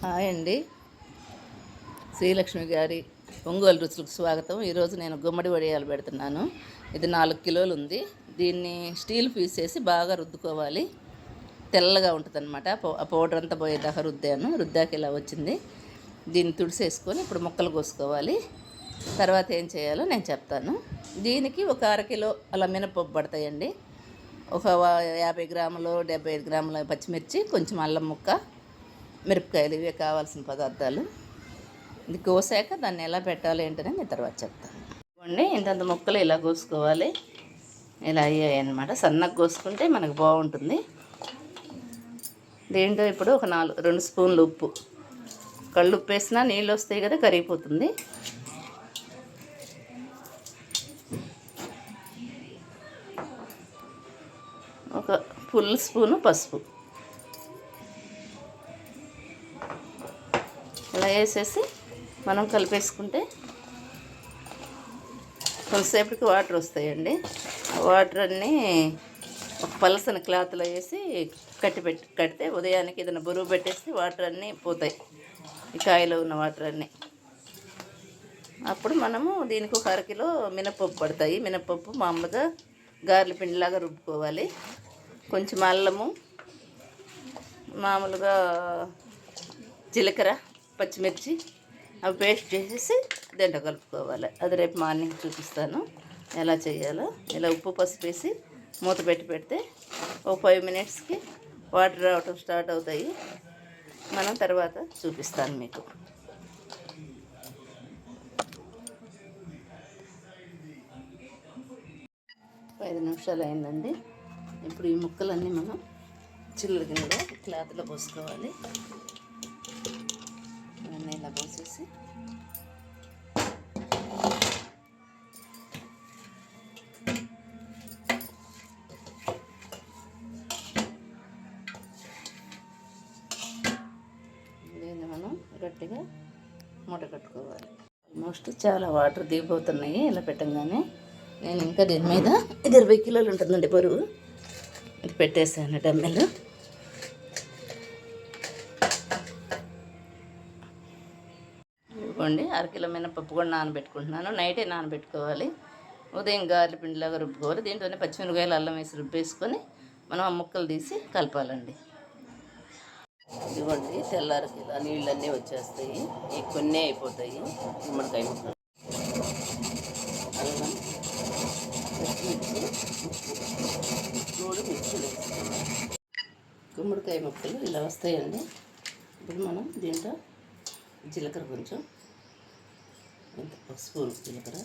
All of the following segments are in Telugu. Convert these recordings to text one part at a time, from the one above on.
హాయ్ అండి. శ్రీలక్ష్మి గారి ఒంగోలు రుచులకు స్వాగతం. ఈరోజు నేను గుమ్మడి వడియాలు పెడుతున్నాను. ఇది 4 కిలోలు ఉంది. దీన్ని స్టీల్ పీస్ వేసి బాగా రుద్దుకోవాలి. తెల్లగా ఉంటుంది అనమాట. ఆ పౌడర్ అంతా పోయేదాకా రుద్దాక ఇలా వచ్చింది. దీన్ని తుడిసేసుకొని ఇప్పుడు ముక్కలు కోసుకోవాలి. తర్వాత ఏం చేయాలో నేను చెప్తాను. దీనికి ఒక అరకిలో అలా మినపప్పు పడతాయండి. ఒక 50 గ్రాములు 75 గ్రాముల పచ్చిమిర్చి, కొంచెం అల్లం ముక్క, మిరపకాయలు, ఇవే కావాల్సిన పదార్థాలు. ఇది కోసాక దాన్ని ఎలా పెట్టాలి ఏంటని నేను తర్వాత చెప్తాను. ఇవ్వండి, ఇంతంత ముక్కలు ఇలా కోసుకోవాలి. ఇలా అయ్యాయి అన్నమాట. సన్నగా కోసుకుంటే మనకు బాగుంటుంది. దీంట్లో ఇప్పుడు ఒక 2 స్పూన్లు ఉప్పు, కళ్ళు ఉప్పు వేసినా నీళ్ళు వస్తాయి కదా, కరిగిపోతుంది. ఒక ఫుల్ స్పూను పసుపు ఇలా వేసేసి మనం కలిపేసుకుంటే కొంతసేపటికి వాటర్ వస్తాయండి. ఆ వాటర్ అన్నీ ఒక పలసన క్లాత్లో వేసి కడితే ఉదయానికి ఏదైనా బరువు పెట్టేసి వాటర్ అన్నీ పోతాయి, ఈ కాయలో ఉన్న వాటర్ అన్నీ. అప్పుడు మనము దీనికి ఒక అరకిలో మినపప్పు పడతాయి. మినపప్పు మామూలుగా గారెల పిండిలాగా రుబ్బుకోవాలి. కొంచెం అల్లము, మామూలుగా జీలకర్ర, పచ్చిమిర్చి అవి పేస్ట్ చేసేసి దీంట్లో కలుపుకోవాలి. అది రేపు మార్నింగ్ చూపిస్తాను ఎలా చేయాలో. ఇలా ఉప్పు పసుపు వేసి మూత పెడితే ఒక 5 మినిట్స్కి వాటర్ రావటం స్టార్ట్ అవుతాయి. మనం తర్వాత చూపిస్తాను మీకు. 5 నిమిషాలు అయిందండి. ఇప్పుడు ఈ ముక్కలన్నీ మనం చిల్లర గిన్నెలో క్లాత్లో పోసుకోవాలి. అన్నీ ఇలా పోసేసి దీన్ని మనం గట్టిగా మూట కట్టుకోవాలి. ఆల్మోస్ట్ చాలా వాటర్ దిగిపోతున్నాయి ఇలా పెట్టంగానే. నేను ఇంకా దీని మీద 20 కిలోలు ఉంటుందండి బరువు. ఇది పెట్టేసాను డమ్మెలు. ఇవ్వండి, అరకిలో మినపప్పు కూడా నానబెట్టుకుంటున్నాను. నైటే నానబెట్టుకోవాలి. ఉదయం గారెల పిండిలాగా రుబ్బుకోవాలి. దీంట్లోనే పచ్చిమిరపకాయలు, అల్లం వేసి రుబ్బేసుకొని మనం ఆ ముక్కలు తీసి కలపాలండి. ఇవ్వండి, తెల్లారికి ఇలా నీళ్ళన్నీ వచ్చేస్తాయి. ఈ కొన్ని అయిపోతాయి. గుమ్మడికాయ ముక్కలు, అల్లం, పచ్చిమిర్చి, ఉప్పు, 3 మిర్చిలు వేసుకోవాలి. గుమ్మడికాయ ముక్కలు ఇలా వస్తాయండి. ఇప్పుడు మనం దీంట్లో జీలకర్ర కొంచెం, ఒక స్పూన్ జీలకర్ర,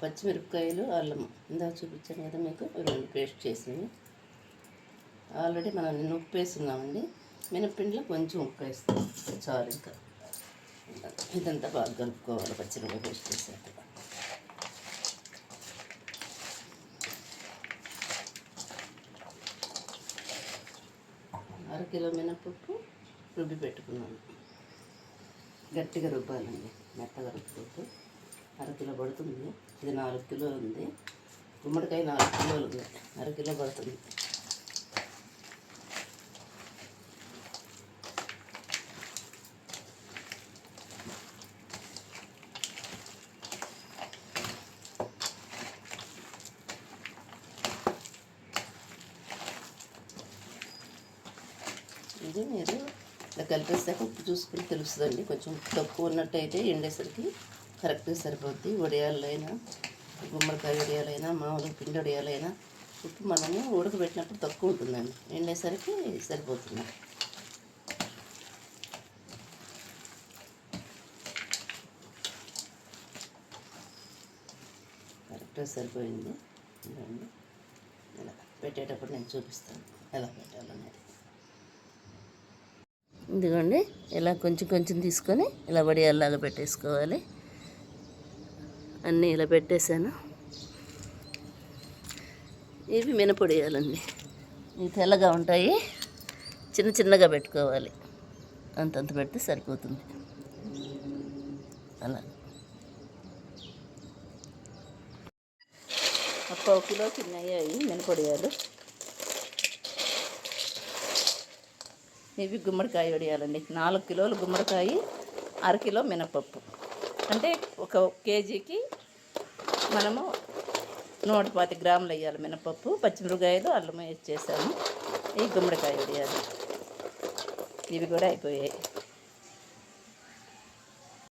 పచ్చిమిరపకాయలు, అల్లం ఇందాక చూపించాను కదా మీకు, 2 పేస్ట్ చేసినవి. ఆల్రెడీ మనం నిన్న ఉప్పు వేస్తున్నామండి. మినప్పిండిలో కొంచెం ఉప్పు వేస్తాం చాలు. ఇంకా ఇదంతా బాగా కలుపుకోవాలి. పచ్చిమిరపకాయ పేస్ట్ చేసాక అరకిలో మినపప్పు రుబ్బి పెట్టుకున్నాను. గట్టిగా రుబ్బాలండి, మెత్తగా రుబ్బుకోవద్దు. అరకిలో పడుతుంది. ఇది 4 కిలోలు ఉంది. గుమ్మడికాయ 4 కిలోలు ఉంది. అరకిలో పడుతుంది. ఇది మీరు ఇలా కలిపేసాక ఉప్పు చూసుకుని తెలుస్తుందండి. కొంచెం తక్కువ ఉన్నట్టయితే ఎండేసరికి కరెక్ట్గా సరిపోద్ది. వడియాలైనా, గుమ్మడికాయ వడియాలైనా, మామూలు పిండి వడియాలైనా ఉప్పు మనము ఉడకబెట్టినప్పుడు తక్కువ ఉంటుందండి. ఎండేసరికి సరిపోతుంది. కరెక్ట్గా సరిపోయింది. ఇలా పెట్టేటప్పుడు నేను చూపిస్తాను ఎలా పెట్టాలనేది. ఇదిగోండి, ఇలా కొంచెం కొంచెం తీసుకొని ఇలా వడియాల్లాగా పెట్టేసుకోవాలి. అన్నీ ఇలా పెట్టేశాను. ఇవి మినపొడియాలండి. ఇవి తెల్లగా ఉంటాయి. చిన్న చిన్నగా పెట్టుకోవాలి. అంతంత పెడితే సరిపోతుంది. అలా 1 కిలో చిన్న అయ్యాయి మినపొడియాలు. ఇవి గుమ్మడికాయ వడియాలండి. 4 కిలోలు గుమ్మడికాయ, అరకిలో మినపప్పు. అంటే 1 కేజీకి మనము 120 గ్రాములు వేయాలి మినపప్పు. పచ్చిమిరపకాయలు, అల్లం వేసి చేసాము. ఈ గుమ్మడికాయ వడియాలు ఇవి కూడా అయిపోయాయి.